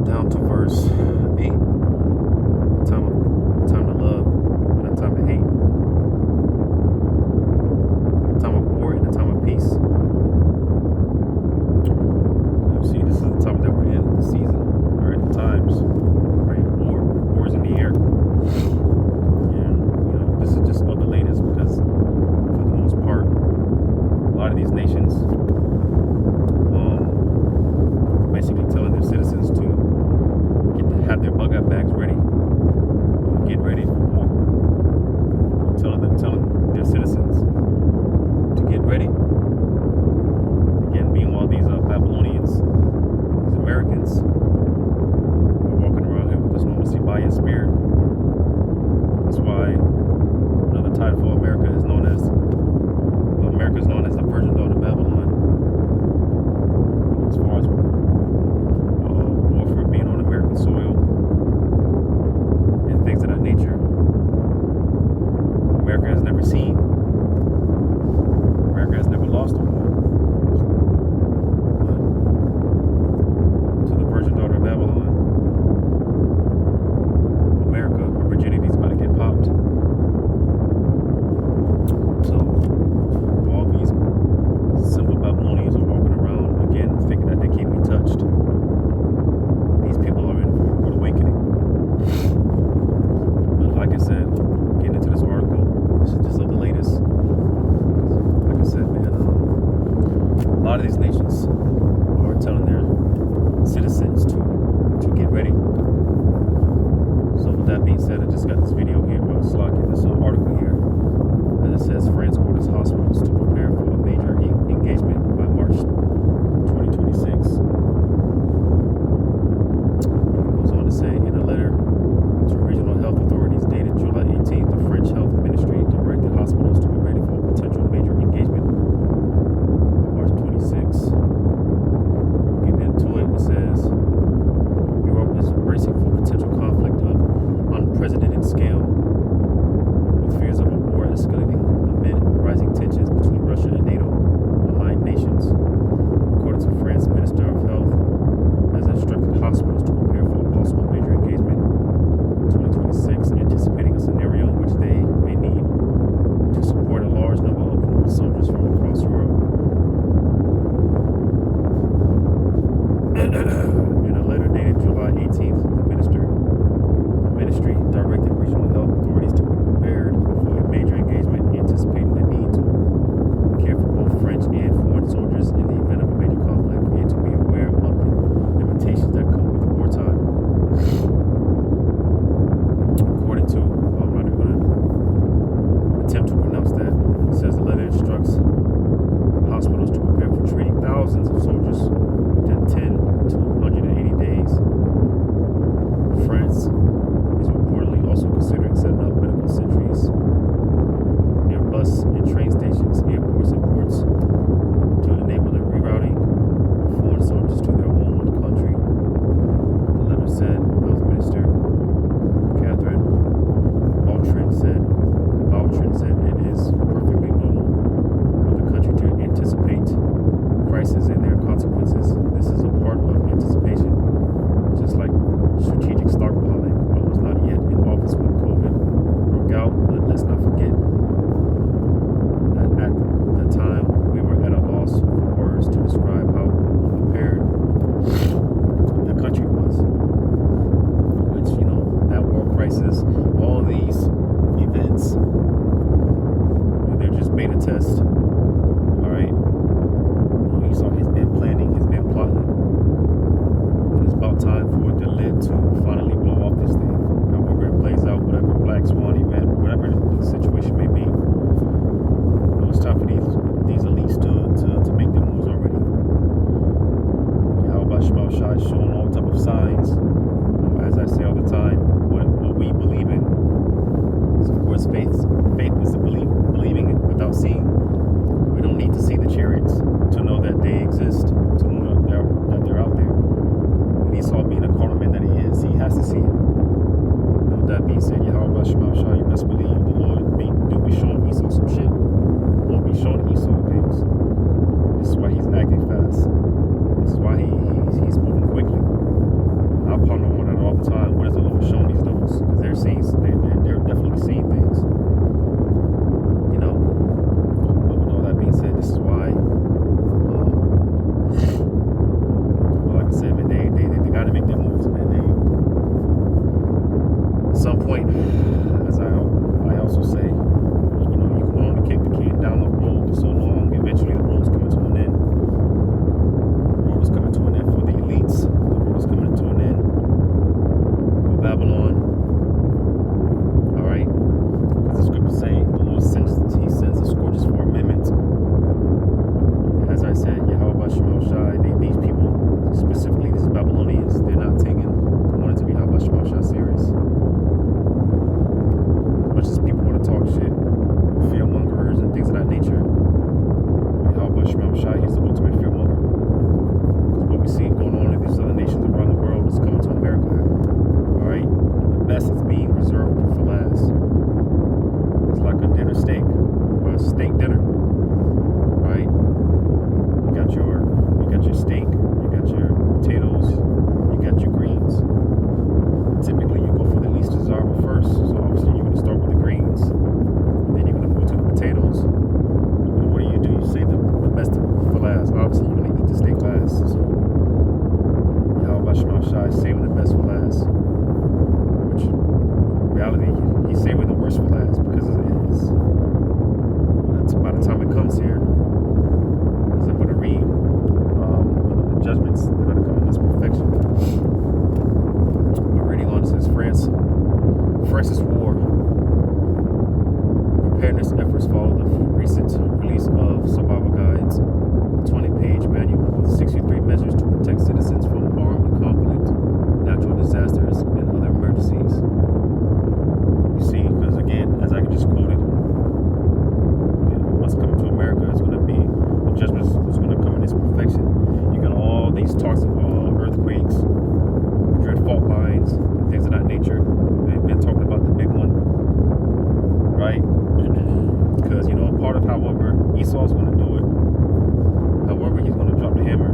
down to verse 8. A time to love and a time to hate. A time of war and a time of peace. You see, this is the time that we're in, the season, or at the times, right? War's in the air. And, this is just of the latest because, for the most part, a lot of these nations basically telling their citizens to have their bug-out bags ready, get ready for war. Telling their citizens to get ready. Again, meanwhile, these Babylonians, these Americans, are walking around here with this normalcy bias spirit. That's why another title for America is known as the Virgin Daughter of Babylon. As far as warfare being on American soil and things of that nature, America has never seen. America has never lost a war. But to the Virgin Daughter of Babylon, America, her virginity is about to get popped. So all these simple Babylonians are walking around again thinking that they can't be touched. These people are in for an awakening. But like I said, getting into this article, this is just of the latest. Like I said, man, a lot of these nations are telling their citizens to get ready. So with that being said, I just got this video here, this article here, and it says France orders hospitals to prepare for a major engagement by March 2026. It goes on to say, in a letter to regional health authorities dated July 18th, the French Health Ministry directed hospitals to be ready for a potential major engagement by March 26th. Getting into it, it says, Europe is bracing for potential conflict of unprecedented scale, with fears of a war escalating amid rising tensions between Russia and NATO-aligned nations. According to France Minister of Health, has instructed hospitals to prepare for a possible major engagement in 2026, anticipating a scenario in which they may need to support a large number of wounded soldiers from across Europe. In a letter dated July 18th, the ministry directed regional health authorities to be prepared for a major engagement, anticipating the need to care for both French and foreign soldiers in the event of a major conflict, and to be aware of the limitations that come with wartime. According to, I'm not even going to attempt to pronounce that. It says the letter instructs hospitals to prepare for training thousands of soldiers within 10 to 180 days. France is reportedly also considering setting up medical sentries near bus and train stations, airports, and ports to enable the rerouting of foreign soldiers to their homeland country. The letter said, Health Minister Catherine Vautrin said it is perfectly normal for the country to anticipate crises and their consequences. This is a part of anticipation, just like strategic stockpiling. I was not yet in office when COVID broke out, but let's not forget that at the time we were at a loss for words to describe how prepared the country was. Which, that war crisis, all these events, they're just beta tests. Alright? Esau has been planning, has been plotting. It's about time for the lid to finally blow off this thing. However it plays out, whatever Black Swan event, whatever the situation may be, it's time for these elites to make their moves already. How about Shmuel Shai showing all type of signs? As I say all the time, what we believe in is, of course, faith. Faith is believing without seeing. We don't need to see the chariots to know that they exist, to know that they're out there. Esau, being a carnal man that he is, he has to see it. With that being said, Yahweh Shema Shah, you best believe the Lord do be showing Esau some shit. Lord be showing Esau things. This is why he's acting fast. This is why he's moving quickly. I ponder on it all the time. What is the Lord showing these devils? Because they're seeing, they're definitely seeing things. You know. But with all that being said, this is why. Well, like I said, man, they got to make their moves, man. At some point, as I also say, you know, you can only kick the can down the road for so long. Eventually, the road's coming to an end. The road is coming to an end for the elites. The road is coming to an end for Babylon. All right, because the scriptures say the Lord sends the scourges for amendment. As I said, Yahweh Shemal Shai, these people, specifically these Babylonians, they're not wanting to be Yahweh Shemal Shai serious. As much as people want to talk shit, fearmongers and things of that nature, Yahweh Shemal Shai, he's the ultimate fearmonger. Because what we see going on in these other nations around the world is coming to America. Alright? The best is being reserved for last. It's like a dinner steak, or a steak dinner. Right? You got your steak, you got your potatoes, you got your greens. Typically you go for the least desirable first, so obviously you're going to start with the greens, and then you're going to move to the potatoes. And what do? You save the best for last. Obviously you're going to eat the steak last, so Yahweh Shemal Shai is saving the best for last, which in reality he's saving the worst for last, because by the time it comes here, as I'm going to read, the judgments, they're going to come in this perfection. But reading on, it says France's war. Preparedness efforts follow the recent release of survival guides, a 20-page manual with 63 measures to protect citizens from armed conflict, natural disasters, and other emergencies. You see, because again, as I just quoted, what's coming to America is going to be, the judgment is going to come in its perfection. You got all these talks of earthquakes, dread fault lines, and things of that nature. They've been talking about the big one, right? Because, you know, part of however Esau's going to do it, however he's going to drop the hammer,